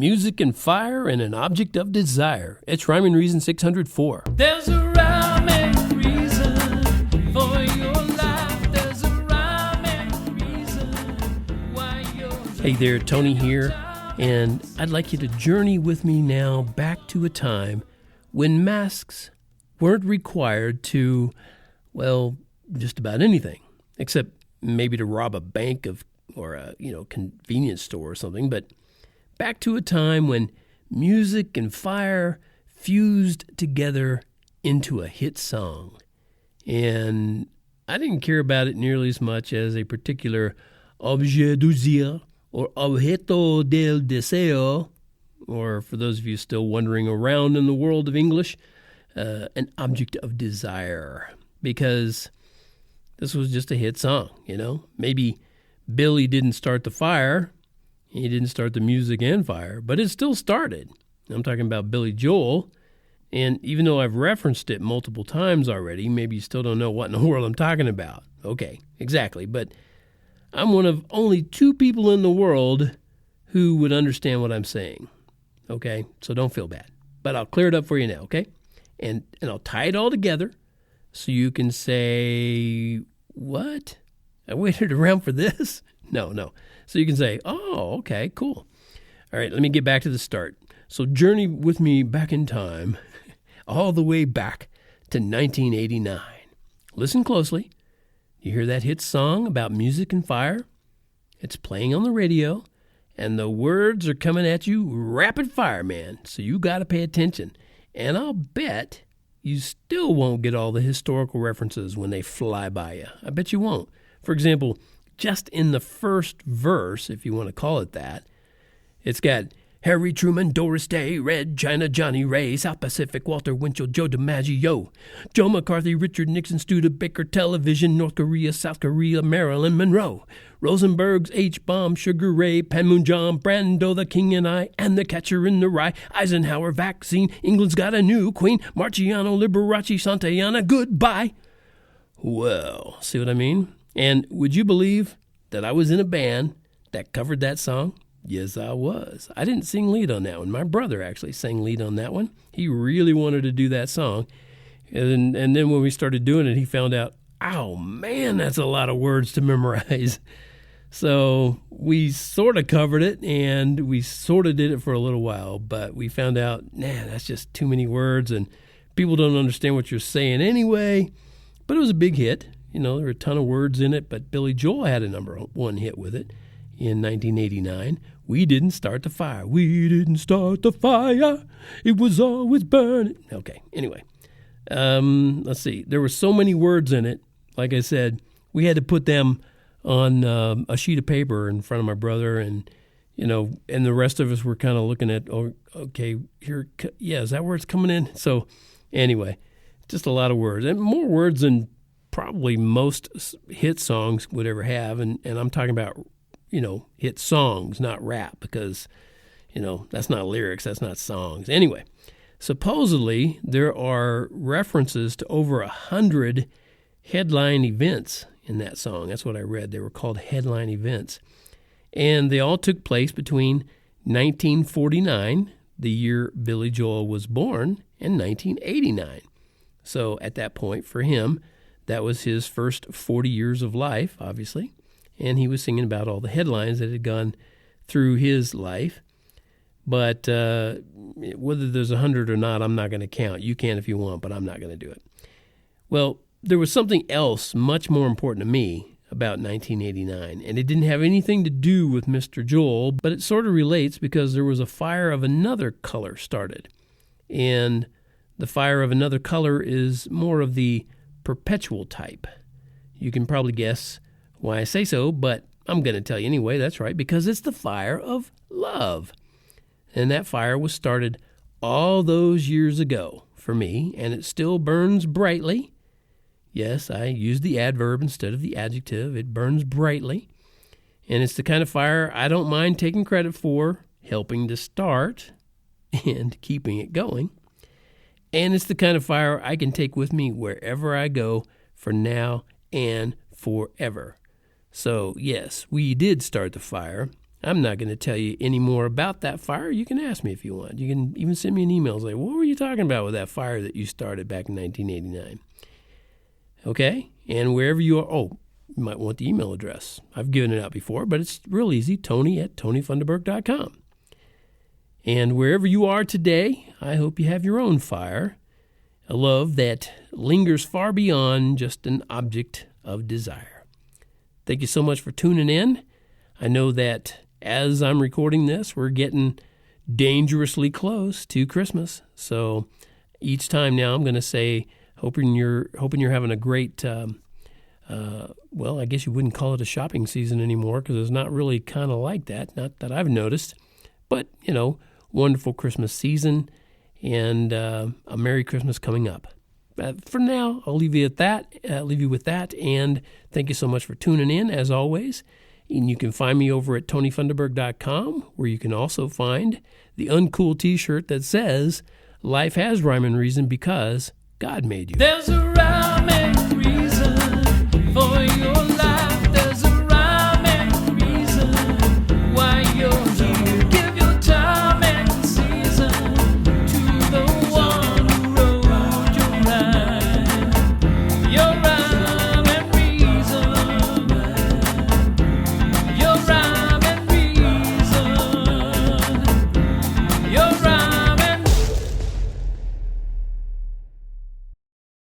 Music and fire and an object of desire. It's Rhyme and Reason 604. There's a rhyme and reason for your life. There's a rhyme and reason why you're... Hey there, Tony here, and I'd like you to journey with me now back to a time when masks weren't required to, well, just about anything, except maybe to rob a bank or a convenience store or something, but back to a time when music and fire fused together into a hit song. And I didn't care about it nearly as much as a particular objet du désir or objeto del deseo, or for those of you still wandering around in the world of English, an object of desire, because this was just a hit song, Maybe Billy didn't start the fire. He didn't start the music and fire, but it still started. I'm talking about Billy Joel, and even though I've referenced it multiple times already, maybe you still don't know what in the world I'm talking about. Okay, exactly, but I'm one of only 2 people in the world who would understand what I'm saying, okay? So don't feel bad, but I'll clear it up for you now, okay? And I'll tie it all together so you can say, what? I waited around for this? No. So you can say, oh, okay, cool. All right, let me get back to the start. So journey with me back in time, all the way back to 1989. Listen closely. You hear that hit song about music and fire? It's playing on the radio, and the words are coming at you rapid fire, man. So you got to pay attention. And I'll bet you still won't get all the historical references when they fly by you. I bet you won't. For example, just in the first verse, if you want to call it that, it's got Harry Truman, Doris Day, Red China, Johnny Ray, South Pacific, Walter Winchell, Joe DiMaggio, Joe McCarthy, Richard Nixon, Studebaker, Television, North Korea, South Korea, Marilyn Monroe, Rosenberg's H-Bomb, Sugar Ray, Panmunjom, Brando, The King and I, and The Catcher in the Rye, Eisenhower, Vaccine, England's Got a New Queen, Marciano, Liberace, Santayana, Goodbye. Well, see what I mean? And would you believe that I was in a band that covered that song? Yes, I was. I didn't sing lead on that one. My brother actually sang lead on that one. He really wanted to do that song. And then when we started doing it, he found out, oh, man, that's a lot of words to memorize. So we sort of covered it, and we sort of did it for a little while. But we found out, that's just too many words, and people don't understand what you're saying anyway. But it was a big hit. There were a ton of words in it, but Billy Joel had a number 1 hit with it in 1989. We didn't start the fire. We didn't start the fire. It was always burning. Okay, anyway. Let's see. There were so many words in it. Like I said, we had to put them on a sheet of paper in front of my brother, and the rest of us were kind of looking at, oh, okay, here, is that where it's coming in? So anyway, just a lot of words, and more words than probably most hit songs would ever have, and I'm talking about, hit songs, not rap, because, that's not lyrics, that's not songs. Anyway, supposedly there are references to over 100 headline events in that song. That's what I read. They were called headline events. And they all took place between 1949, the year Billy Joel was born, and 1989. So at that point, for him, that was his first 40 years of life, obviously, and he was singing about all the headlines that had gone through his life. But whether there's 100 or not, I'm not going to count. You can if you want, but I'm not going to do it. Well, there was something else much more important to me about 1989, and it didn't have anything to do with Mr. Joel, but it sort of relates because there was a fire of another color started. And the fire of another color is more of the perpetual type. You can probably guess why I say so, but I'm going to tell you anyway. That's right, because it's the fire of love. And that fire was started all those years ago for me, and it still burns brightly. Yes, I used the adverb instead of the adjective. It burns brightly. And it's the kind of fire I don't mind taking credit for, helping to start and keeping it going. And it's the kind of fire I can take with me wherever I go for now and forever. So, yes, we did start the fire. I'm not going to tell you any more about that fire. You can ask me if you want. You can even send me an email and say, what were you talking about with that fire that you started back in 1989? Okay? And wherever you are, you might want the email address. I've given it out before, but it's real easy, Tony@TonyFunderburk.com. And wherever you are today, I hope you have your own fire, a love that lingers far beyond just an object of desire. Thank you so much for tuning in. I know that as I'm recording this, we're getting dangerously close to Christmas. So each time now I'm going to say, hoping you're having a great, well, I guess you wouldn't call it a shopping season anymore because it's not really kind of like that, not that I've noticed. But, wonderful Christmas season and a Merry Christmas coming up. For now, I'll leave you with that, and thank you so much for tuning in, as always. And you can find me over at TonyFunderburk.com, where you can also find the uncool T-shirt that says, "Life has rhyme and reason because God made you." There's a rhyme and reason for your